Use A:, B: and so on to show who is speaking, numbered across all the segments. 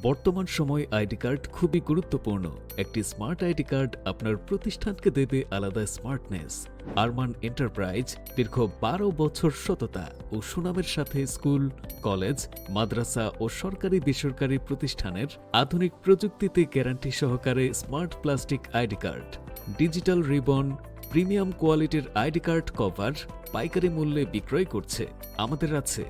A: বর্তমান সময়ে ID card খুবই গুরুত্বপূর্ণ। একটি স্মার্ট আইডি কার্ড আপনার প্রতিষ্ঠানকে দেবে আলাদা স্মার্টনেস। আরমান এন্টারপ্রাইজ দীর্ঘ 12 বছর সততা ও সুনামের সাথে স্কুল, কলেজ, মাদ্রাসা ও সরকারি বেসরকারি প্রতিষ্ঠানের আধুনিক প্রযুক্তিতে গ্যারান্টি সহকারে smart plastic ID card, digital ribbon, premium কোয়ালিটির আইডি কার্ড কভার পাইকারি মূল্যে বিক্রয় করছে। আমাদের আছে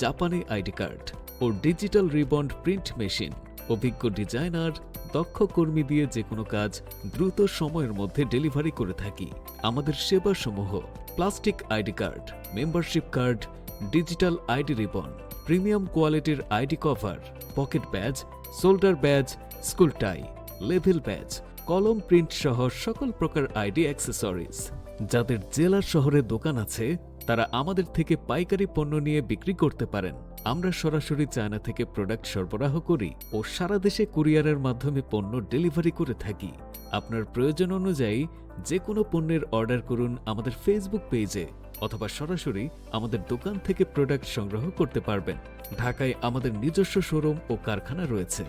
A: জাপানি আইডি কার্ড ও ডিজিটাল রিবন্ড প্রিন্ট মেশিন। অভিজ্ঞ ডিজাইনার, দক্ষ কর্মী দিয়ে যে কোনো কাজ দ্রুত সময়ের মধ্যে ডেলিভারি করে থাকি। আমাদের সেবাসমূহ: plastic ID card, membership card, digital ID ribbon, premium কোয়ালিটির ID cover, pocket badge, shoulder badge, school tie, level badge, কলম প্রিন্ট সহ সকল প্রকার আইডি অ্যাক্সেসরিজ। যাদের জেলা শহরে দোকান আছে তারা আমাদের থেকে পাইকারি পণ্য নিয়ে বিক্রি করতে পারেন। আমরা সরাসরি চায়না থেকে প্রোডাক্ট সরবরাহ করি ও সারা দেশে কুরিয়ারের মাধ্যমে পণ্য ডেলিভারি করে থাকি। আপনার প্রয়োজন অনুযায়ী যে কোনো পণ্যের অর্ডার করুন আমাদের ফেসবুক পেজে অথবা সরাসরি আমাদের দোকান থেকে প্রোডাক্ট সংগ্রহ করতে পারবেন। ঢাকায় আমাদের নিজস্ব শোরুম ও কারখানা রয়েছে।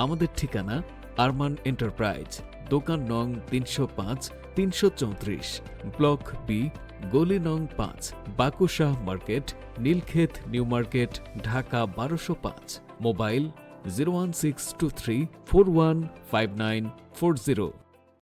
A: আমাদের ঠিকানা আরমান এন্টারপ্রাইজ, দোকান নং 305, 334, ব্লক বি, গলি নং 5, Bakushah market, Nilkhet new market, Dhaka 1205। Mobile 01623 415940।